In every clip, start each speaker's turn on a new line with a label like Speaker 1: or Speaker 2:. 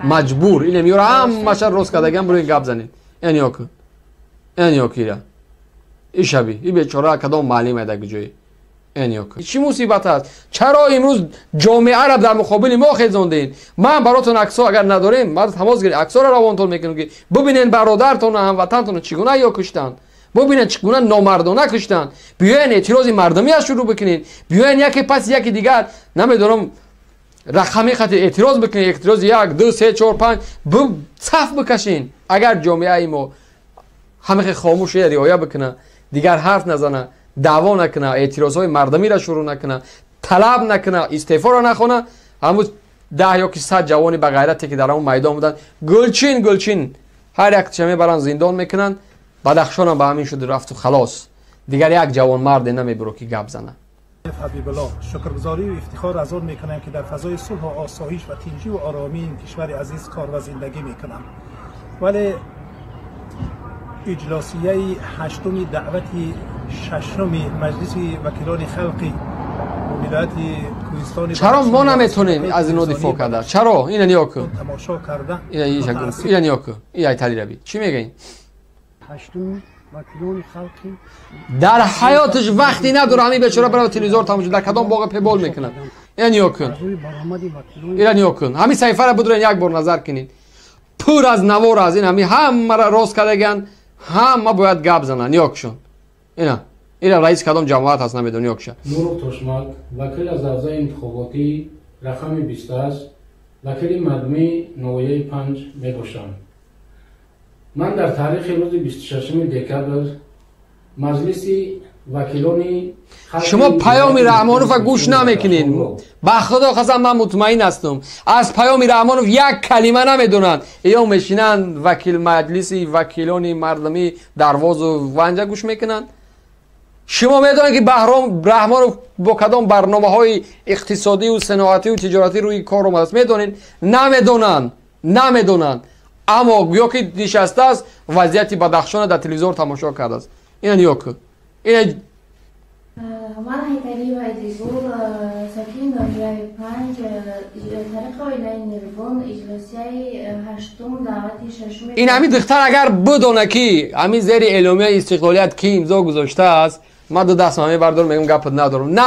Speaker 1: مجبور اینم یورا همش روز کردگم برای گپ زنید این یوکیرا این شبی این بیچاره کدام معلم ایده جوی این یوک چی مصیبت است چرا امروز جامعه را در مقابل ما خیزوندین من براتون عکس‌ها اگر نداریم ما تماس گیرید عکس‌ها را روانتون میکنم که ببینین برادرتون و هموطنتون چگونه یا کشتن ببینین چگونه نامردانه کشتن بیاین اعتراض مردمی از شروع بکنین بیاین یکی پس یکی دیگر نمیدونم رقمی خط اعتراض بکنین اعتراض 1 2 3 4 5 صف بکشین اگر جامعه ما همه خاموش رعایت بکنه دیگر حرف نزنه دعوا نکنه اعتراضهای مردمی را شروع نکنه طلب نکنه استعفا را نخونه همون 10 یا 100 جوانی به غیرتی که در اون میدان بودن گلچین هر یک چمه برن زندان میکنن بدخشان هم به همین شده رفت و خلاص دیگر یک جوان مرد نمیبرو که گپ زنه
Speaker 2: حبیب الله شکرگزاری و افتخار از آن میکنم که در فضای صلح و آسایش و تیجی و آرامی این کشور عزیز کار و زندگی میکنم ولی اجلاسیه هشتمی دعوتی ششمی مجلس وکیلان خلقی ولایت کوهستان
Speaker 1: چرا ما نمیتونیم از اینو دفاع کرده چرا این نیاک
Speaker 2: تماشا کرده
Speaker 1: این نیاک این تلی روی چی میگین
Speaker 3: هشتمی وکیلان خلقی
Speaker 1: در حیاتش وقتی نداره همین بیچاره برای تلویزیون تماشا در کدام باغ پیبال میکنن این نیاک این نیاک همین صحیفه را بدون یک بار نظر کنین پر از نوار از این همه را راست کردگن همه باید گپ زنن نیاکشون اینا رئیس کدام جماعت هست نمیدونی یکشه
Speaker 4: نور توشمک وکیل از اعضای انتخاباتی رقم 20 است وکیل مردمی نویه 5 میباشم من در تاریخ روز 26 دکبر مجلس وکیلانی
Speaker 1: شما پیام رحمانوف گوش نمیکنین به خدا قسم من مطمئن هستم از پیام رحمانوف یک کلمه نمیدونن یا میشینن وکیل مجلسی وکیلانی مردمی درواز و ونجا گوش میکنن شما میدونید که بهرام رحمانوف با کدام برنامه‌های اقتصادی و صنعتی و تجارتی روی کار اومده است میدونین نمیدونن اما گویا که نشسته است وضعیت بدخشان در تلویزیون تماشا کرده است این نیاک این
Speaker 5: من هیتری و ادریسور ساکن ناحیه 5 طریق آیلای نروان اجلاسیه هشتم دعوتی ششم
Speaker 1: این همین دختر اگر بدونه که همین زیر اعلامیه استقلالیت کی امضا گذاشته است من دو دست همه بردارم میگم گپ ندارم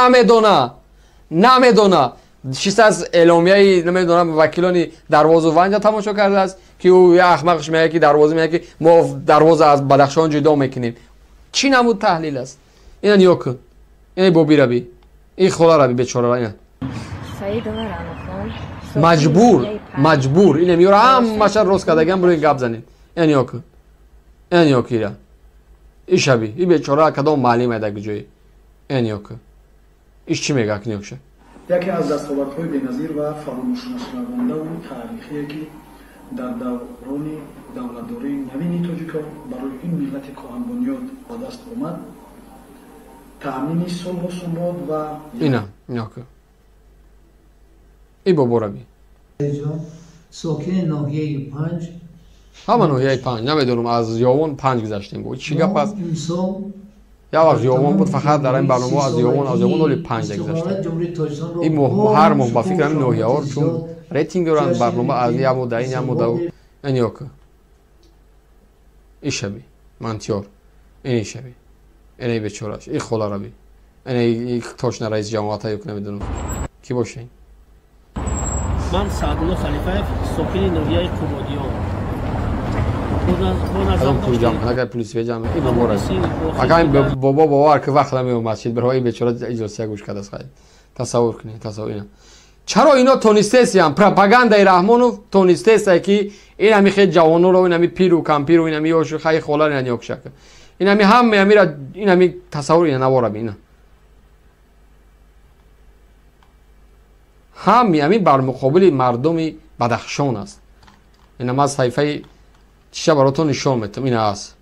Speaker 1: نمیدونه چیز از اعلامیه نمیدونم وکیلانی دروازه و ونجا تماشا کرده است که او یه احمقش میگه که دروازه میگه که ما دروازه از بدخشان جدا میکنیم چی نمود تحلیل است این نیاک این بوبی ربی این خدا ربی بیچاره اینا مجبور اینم یورا همش روز کردگم برای گپ زنید این نیاکیرا این شبی این بیچاره کدام معلم ایده جوی این نیاک ایش چی میگه نیاکشه
Speaker 6: یکی از دستاوردهای بی‌نظیر و فراموش نشدنی و تاریخی که در دوران دولتداری نوین تاجیکان برای این ملت کهن بنیاد به دست آمد تأمین صلح و ثبات و
Speaker 1: اینا ای بابا ربی
Speaker 3: ساکن ناحیه 5
Speaker 1: همه ناحیه 5 نمیدونم از یاون 5 گذشتیم بود چی گپ است یا از یاون بود فقط در این برنامه از یاون ولی 5 گذشتیم این هر ماه با فکر همین ناحیه ها چون ریتینگ دارن برنامه از یه مدت این مدت این یاک این شبی منتیار این شبی اینه بیچاره‌اش این خدا ربی اینه تاشن رئیس جماعت یک نمیدونم کی باشه
Speaker 7: من سعدالله خلیفه ساکن ناحیه کمادیان
Speaker 1: الان پول جمع اگر پلیس بجمع این نمبر است اگر این بابا که وقت نمیومد مسجد برای بیچاره اجازه گوش کرده است تصور کنید اینا چرا اینا تونسته هم پروپاگاندای رحمانوف تونسته است که این همی خیلی جوانو رو این همی پیر و کم پیر و این همی اوش خیلی خولار این یک شکل این همی این همی تصور اینا نواره بینا همی بر مقابل مردم بدخشان است این هم از صحیفه چیشه براتون نشون میتم این است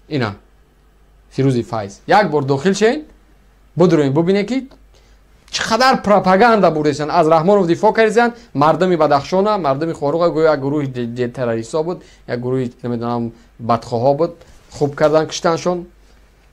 Speaker 1: اینا فیروزی فایز یک بار داخل شین بدروین ببینید که چقدر پروپاگاندا بردن از رحمانوف دفاع کردن مردم بدخشان مردم خاروق گویا گروه تروریستا بود یا گروه نمیدونم بدخواه بود خوب کردن کشتنشون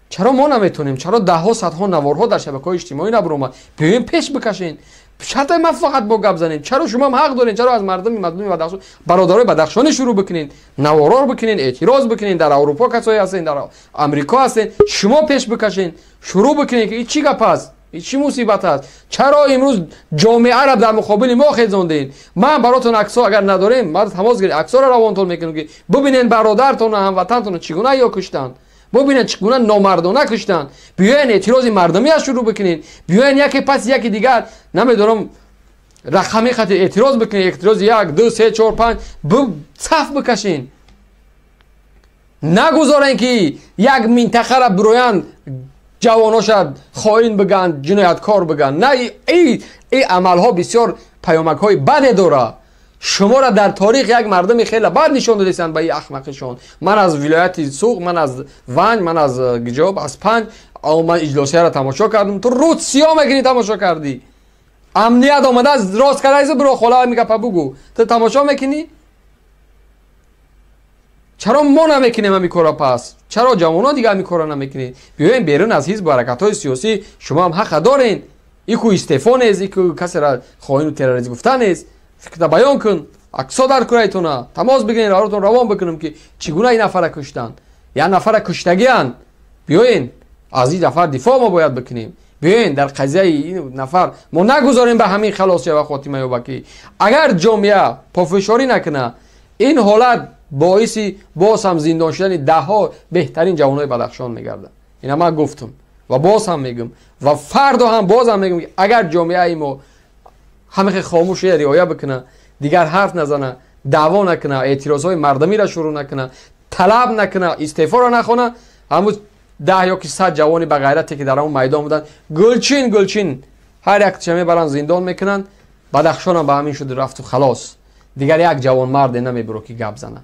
Speaker 1: چرا ما نمیتونیم چرا ده ها صدها نوارها در شبکه‌های اجتماعی نبروم بیاین پیش بکشین شرط ما فقط با گپ زنین. چرا شما هم حق دارین؟ چرا از مردم بدخشان برادرای بدخشان شروع بکنین، نوارا بکنین، اعتراض بکنین؟ در اروپا کسایی هستین، در امریکا هستین، شما پیش بکشین، شروع بکنین که این چی گپ است؟ این چی مصیبت است؟ چرا امروز جامعه عرب در مقابل ما خیزوندین؟ من براتون عکس‌ها اگر نداریم، ما تماس گیرید، عکس‌ها رو روانتون میکنم که ببینین برادرتون و هموطنتون چگونه یا کشتن، ببینید چگونه نامردانه کشتن. بیاین اعتراض مردمی از شروع بکنین، بیاین یکی پس یکی دیگر نمیدونم رقمی خط اعتراض بکنین، اعتراض 1 2 3 4 5 صف بکشین. نگذارین که یک منطقه را برویان جواناش خائن بگن، جنایتکار بگن. نه، این عمل ها بسیار پیامک های بد داره. شما را در تاریخ یک مردم خیلی بد نشان دادیدن به این احمقشون. من از ولایت سوق، من از ونج، من از گجاب، از پنج من اجلاسی را تماشا کردم. تو روز سیاه میکنی تماشا کردی. امنیت آمده از راست کرده برو خلا میگه بگو. تو تماشا میکنی؟ چرا ما نمیکنیم همین کارا؟ پس چرا جوانان دیگه همین کارا نمیکنید؟ بیاین بیرون از حزب و حرکت‌های سیاسی. شما هم حق دارین. ایکو استعفا نیست، ایکو کسی را خائن و تروریست گفتن نیست. فکر بیان کن، عکس‌ها در کرایتونه، تماس بگیرین، براتون روان بکنم که چگونه این نفر کشتن. یا نفر کشتگیان. بیاین از این نفر دفاع ما باید بکنیم. بیاین در قضیه این نفر ما نگذاریم به همین خلاص و خاتمه یابکی. اگر جامعه پافشاری نکنه، این حالت باعث باز هم زندان شدن ده ها بهترین جوانای بدخشان میگرده. اینا من گفتم و باز هم میگم و فردا هم باز هم میگم که اگر جامعه ما همه خاموشی رعایت بکنه، دیگر حرف نزنه، دعوا نکنه، اعتراضهای مردمی را شروع نکنه، طلب نکنه، استعفا را نخونه، همون 10 یا 100 جوانی به غیرتی که در اون میدان بودن گلچین هر یک چمه برن زندان میکنن. بدخشان هم به همین شده رفت و خلاص. دیگر یک جوان مرد نمیبرو که گپ زنه.